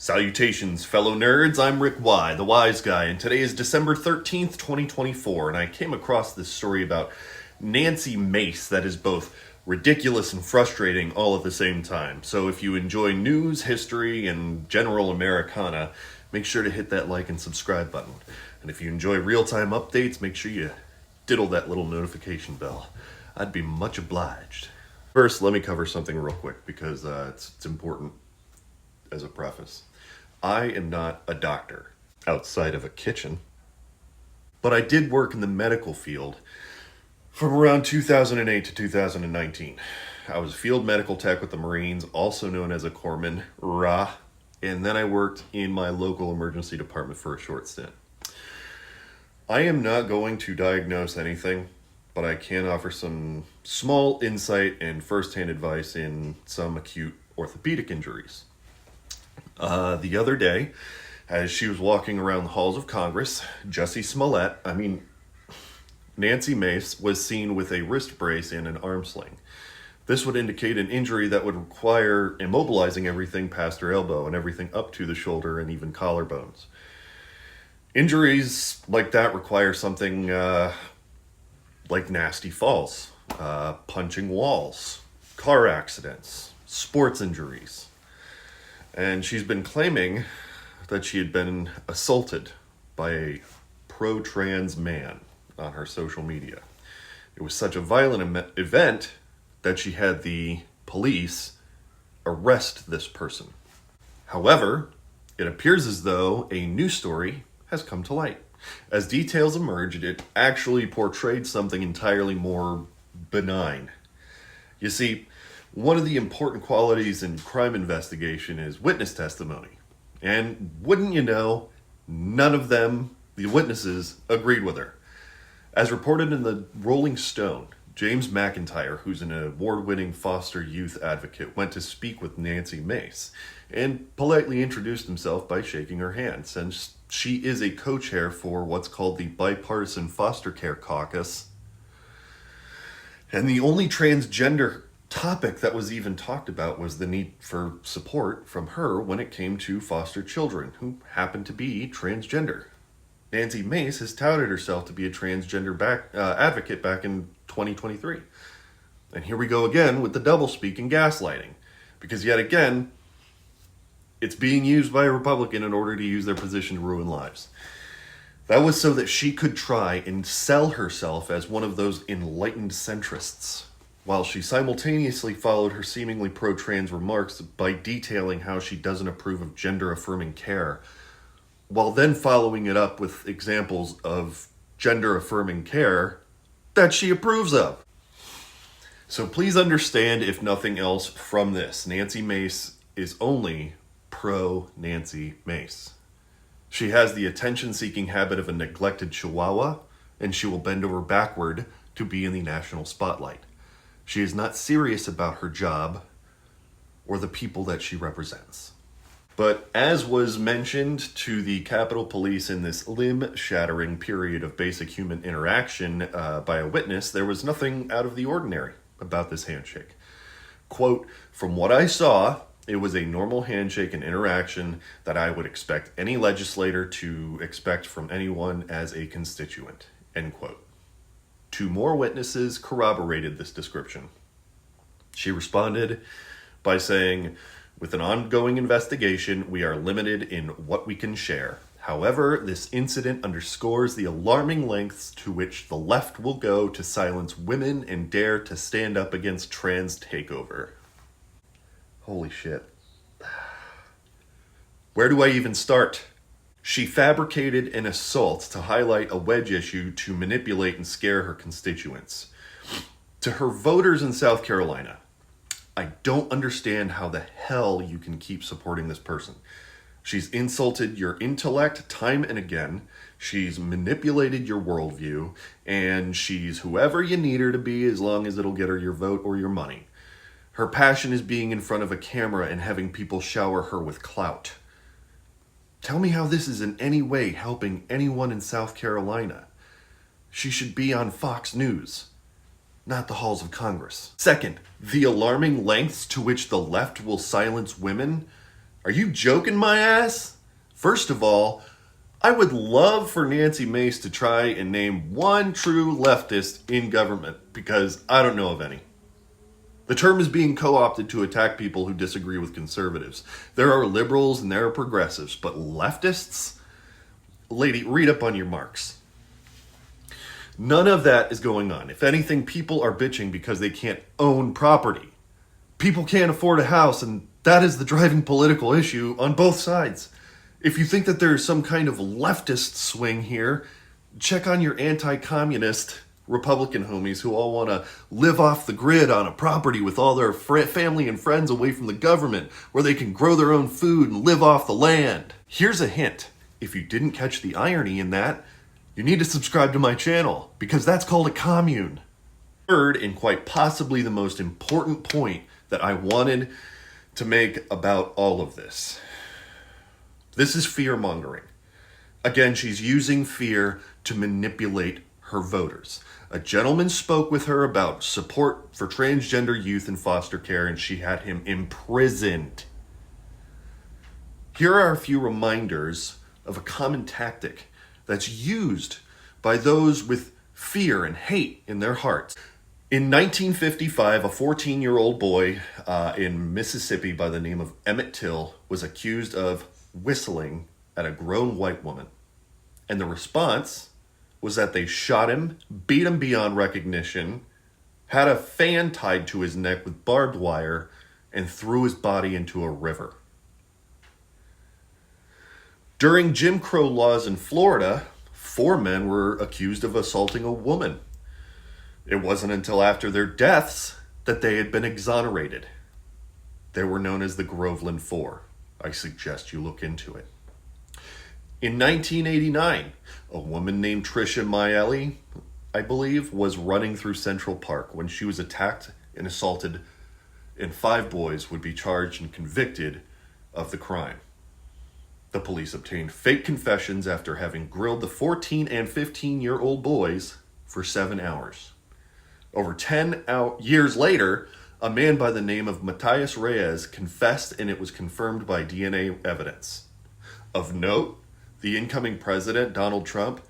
Salutations, fellow nerds. I'm Rick Y, the Wise Guy, and today is December 13th, 2024, and I came across this story about Nancy Mace that is both ridiculous and frustrating all at the same time. So if you enjoy news, history, and general Americana, make sure to hit that like and subscribe button. And if you enjoy real-time updates, make sure you diddle that little notification bell. I'd be much obliged. First, let me cover something real quick because it's important as a preface. I am not a doctor outside of a kitchen, but I did work in the medical field from around 2008 to 2019. I was a field medical tech with the Marines, also known as a corpsman, rah, and then I worked in my local emergency department for a short stint. I am not going to diagnose anything, but I can offer some small insight and first-hand advice in some acute orthopedic injuries. The other day, as she was walking around the halls of Congress, Nancy Mace was seen with a wrist brace and an arm sling. This would indicate an injury that would require immobilizing everything past her elbow and everything up to the shoulder and even collarbones. Injuries like that require something like nasty falls, punching walls, car accidents, sports injuries. And she's been claiming that she had been assaulted by a pro-trans man on her social media. It was such a violent event that she had the police arrest this person. However, it appears as though a new story has come to light. As details emerged, it actually portrayed something entirely more benign. You see, one of the important qualities in crime investigation is witness testimony. And wouldn't you know, none of them, the witnesses, agreed with her. As reported in the Rolling Stone, James McIntyre, who's an award-winning foster youth advocate, went to speak with Nancy Mace and politely introduced himself by shaking her hand, since she is a co-chair for what's called the Bipartisan Foster Care Caucus. And the only transgender topic that was even talked about was the need for support from her when it came to foster children who happen to be transgender. Nancy Mace has touted herself to be a transgender advocate back in 2023. And here we go again with the doublespeak and gaslighting. Because yet again, it's being used by a Republican in order to use their position to ruin lives. That was so that she could try and sell herself as one of those enlightened centrists, while she simultaneously followed her seemingly pro-trans remarks by detailing how she doesn't approve of gender-affirming care, while then following it up with examples of gender-affirming care that she approves of. So please understand, if nothing else from this, Nancy Mace is only pro-Nancy Mace. She has the attention-seeking habit of a neglected chihuahua, and she will bend over backward to be in the national spotlight. She is not serious about her job or the people that she represents. But as was mentioned to the Capitol Police in this limb-shattering period of basic human interaction by a witness, there was nothing out of the ordinary about this handshake. Quote, "From what I saw, it was a normal handshake and interaction that I would expect any legislator to expect from anyone as a constituent." End quote. Two more witnesses corroborated this description. She responded by saying, "With an ongoing investigation, we are limited in what we can share. However, this incident underscores the alarming lengths to which the left will go to silence women and dare to stand up against trans takeover." Holy shit. Where do I even start? She fabricated an assault to highlight a wedge issue to manipulate and scare her constituents. To her voters in South Carolina, I don't understand how the hell you can keep supporting this person. She's insulted your intellect time and again. She's manipulated your worldview, and she's whoever you need her to be as long as it'll get her your vote or your money. Her passion is being in front of a camera and having people shower her with clout. Tell me how this is in any way helping anyone in South Carolina. She should be on Fox News, not the halls of Congress. Second, the alarming lengths to which the left will silence women Are you joking my ass? First of all, I would love for Nancy Mace to try and name one true leftist in government, because I don't know of any. The term is being co-opted to attack people who disagree with conservatives. There are liberals and there are progressives, but leftists? Lady, read up on your marks. None of that is going on. If anything, people are bitching because they can't own property. People can't afford a house, and that is the driving political issue on both sides. If you think that there's some kind of leftist swing here, check on your anti-communist Republican homies who all want to live off the grid on a property with all their family and friends away from the government, where they can grow their own food and live off the land. Here's a hint. If you didn't catch the irony in that, you need to subscribe to my channel, because that's called a commune. Third, and quite possibly the most important point that I wanted to make about all of this. This is fear-mongering. Again, she's using fear to manipulate her voters. A gentleman spoke with her about support for transgender youth in foster care, and she had him imprisoned. Here are a few reminders of a common tactic that's used by those with fear and hate in their hearts. In 1955, a 14-year-old boy in Mississippi by the name of Emmett Till was accused of whistling at a grown white woman. And the response was that they shot him, beat him beyond recognition, had a fan tied to his neck with barbed wire, and threw his body into a river. During Jim Crow laws in Florida, 4 men were accused of assaulting a woman. It wasn't until after their deaths that they had been exonerated. They were known as the Groveland Four. I suggest you look into it. In 1989, a woman named Tricia Miele, I believe, was running through Central Park when she was attacked and assaulted, and 5 boys would be charged and convicted of the crime. The police obtained fake confessions after having grilled the 14 and 15-year-old boys for 7 hours. Over 10 years later, a man by the name of Matthias Reyes confessed, and it was confirmed by DNA evidence. Of note, the incoming president, Donald Trump,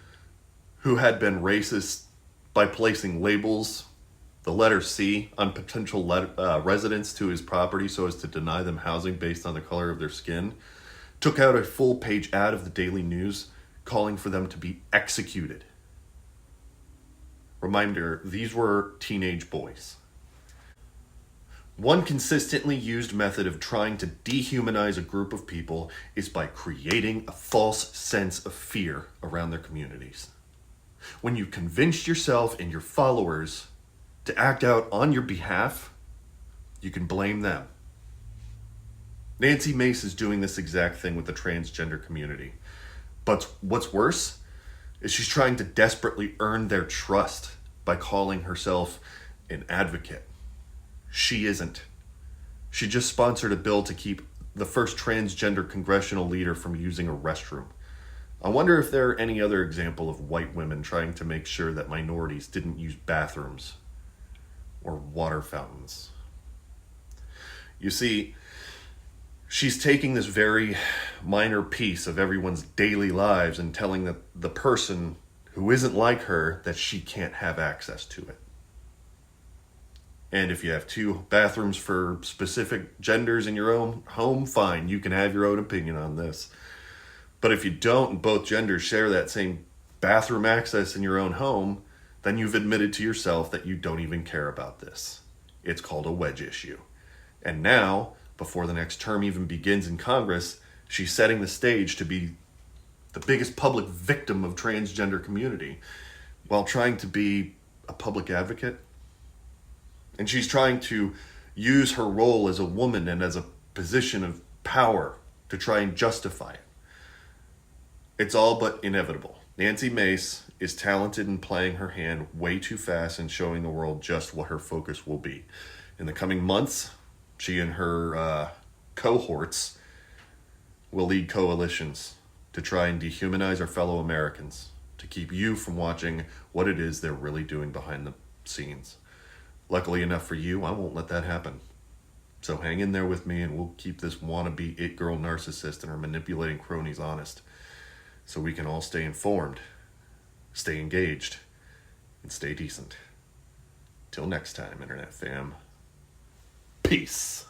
who had been racist by placing labels, the letter C, on potential residents to his property so as to deny them housing based on the color of their skin, took out a full-page ad of the Daily News calling for them to be executed. Reminder, these were teenage boys. One consistently used method of trying to dehumanize a group of people is by creating a false sense of fear around their communities. When you convince yourself and your followers to act out on your behalf, you can blame them. Nancy Mace is doing this exact thing with the transgender community. But what's worse is she's trying to desperately earn their trust by calling herself an advocate. She isn't. She just sponsored a bill to keep the first transgender congressional leader from using a restroom. I wonder if there are any other example of white women trying to make sure that minorities didn't use bathrooms or water fountains. You see, she's taking this very minor piece of everyone's daily lives and telling the person who isn't like her that she can't have access to it. And if you have 2 bathrooms for specific genders in your own home, fine, you can have your own opinion on this. But if you don't, and both genders share that same bathroom access in your own home, then you've admitted to yourself that you don't even care about this. It's called a wedge issue. And now, before the next term even begins in Congress, she's setting the stage to be the biggest public victim of transgender community while trying to be a public advocate. And she's trying to use her role as a woman and as a position of power to try and justify it. It's all but inevitable. Nancy Mace is talented in playing her hand way too fast and showing the world just what her focus will be. In the coming months, she and her cohorts will lead coalitions to try and dehumanize our fellow Americans, to keep you from watching what it is they're really doing behind the scenes. Luckily enough for you, I won't let that happen. So hang in there with me, and we'll keep this wannabe it girl narcissist and her manipulating cronies honest, so we can all stay informed, stay engaged, and stay decent. Till next time, Internet fam. Peace.